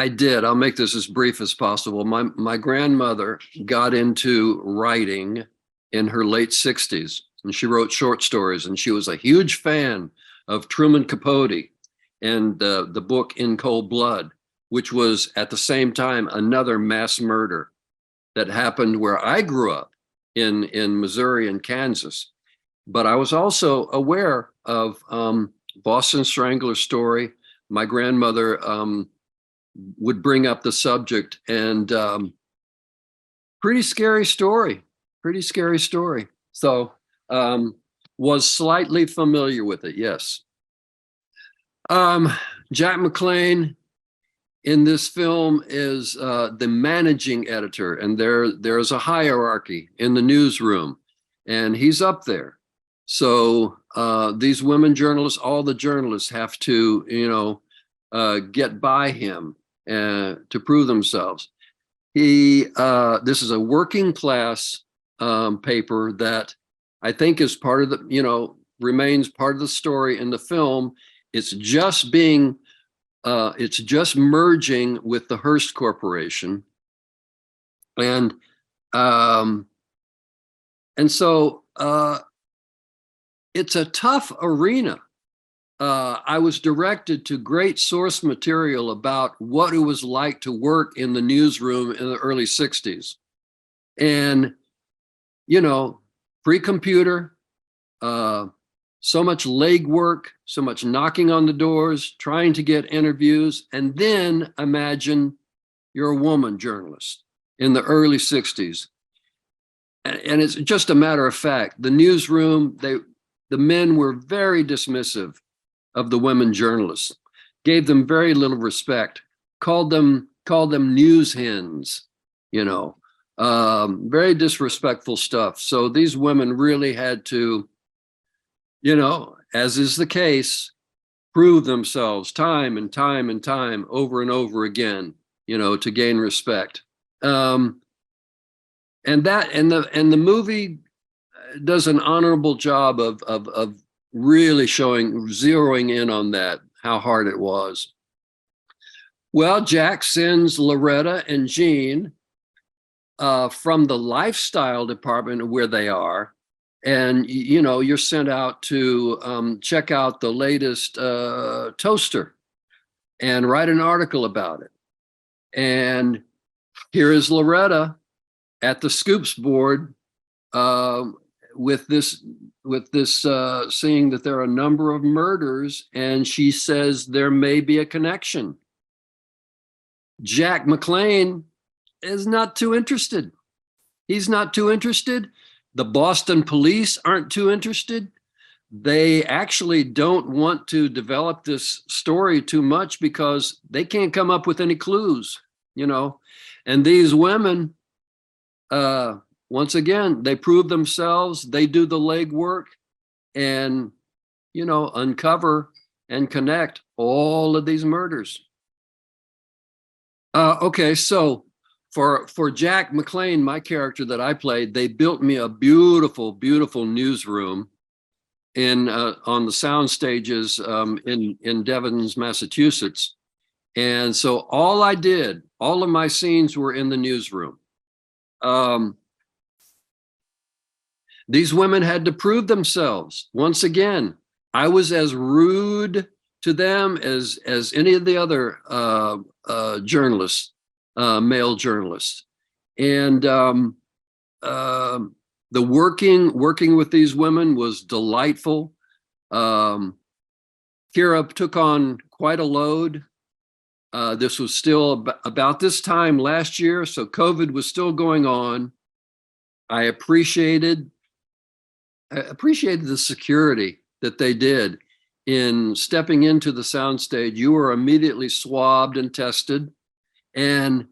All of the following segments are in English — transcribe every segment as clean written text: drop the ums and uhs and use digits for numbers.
I did. I'll make this as brief as possible. My grandmother got into writing in her late 60s, and she wrote short stories, and she was a huge fan of Truman Capote and the book In Cold Blood, which was at the same time another mass murder that happened where I grew up in Missouri and Kansas. But I was also aware of Boston Strangler story. My grandmother would bring up the subject, and pretty scary story, pretty scary story. So was slightly familiar with it, yes. Jack McLaughlin in this film is the managing editor, and there's a hierarchy in the newsroom, and he's up there. So these women journalists, all the journalists have to, get by him to prove themselves. This is a working class paper that I think is part of the, remains part of the story in the film. It's just merging with the Hearst Corporation. And so it's a tough arena. I was directed to great source material about what it was like to work in the newsroom in the early 60s. And, pre-computer, so much legwork, so much knocking on the doors, trying to get interviews, and then imagine you're a woman journalist in the early 60s. And it's just a matter of fact, the newsroom, the men were very dismissive of the women journalists, gave them very little respect, called them news hens, very disrespectful stuff. So these women really had to, as is the case, prove themselves time and time and time over and over again, to gain respect. And the movie does an honorable job of really zeroing in on that, how hard it was. Well, Jack sends Loretta and Jean from the lifestyle department where they are, and you're sent out to check out the latest toaster and write an article about it. And here is Loretta at the scoops board with this seeing that there are a number of murders, and she says there may be a connection. Jack McLaughlin is not too interested. He's not too interested. The Boston police aren't too interested. They actually don't want to develop this story too much because they can't come up with any clues, and these women, once again, they prove themselves, they do the legwork and, uncover and connect all of these murders. Okay, so for Jack McLaughlin, my character that I played, they built me a beautiful, beautiful newsroom on the sound stages in Devens, Massachusetts. And so all of my scenes were in the newsroom. These women had to prove themselves. Once again, I was as rude to them as any of the other journalists, male journalists. And the working with these women was delightful. Kira took on quite a load. This was still about this time last year, so COVID was still going on. I appreciated the security that they did in stepping into the soundstage. You were immediately swabbed and tested, and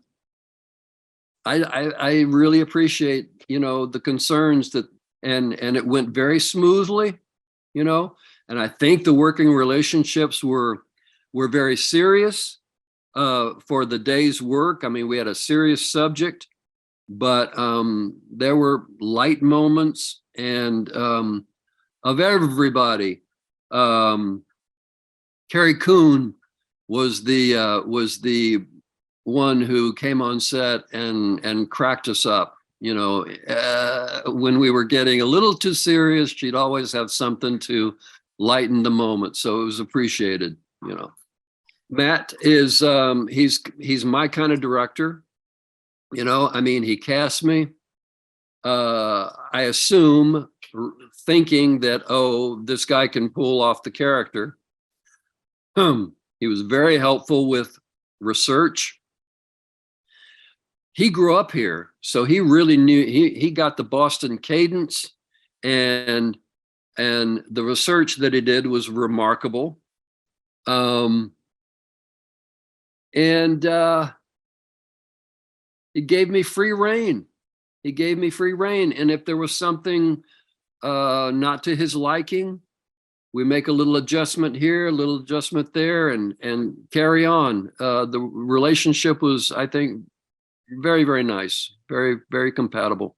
I really appreciate the concerns and it went very smoothly, and I think the working relationships were very serious for the day's work. I mean, we had a serious subject, but there were light moments and of everybody. Carrie Coon was the one who came on set and cracked us up. You know, when we were getting a little too serious, she'd always have something to lighten the moment. So it was appreciated, you know. Matt is he's my kind of director. You know, I mean, he cast me. I assume thinking that, oh, this guy can pull off the character. He was very helpful with research. He grew up here, so he really knew, he got the Boston cadence, and the research that he did was remarkable. And he gave me free rein. He gave me free rein. And if there was something not to his liking, we make a little adjustment here, a little adjustment there, and carry on. The relationship was, I think, very, very nice, very, very compatible.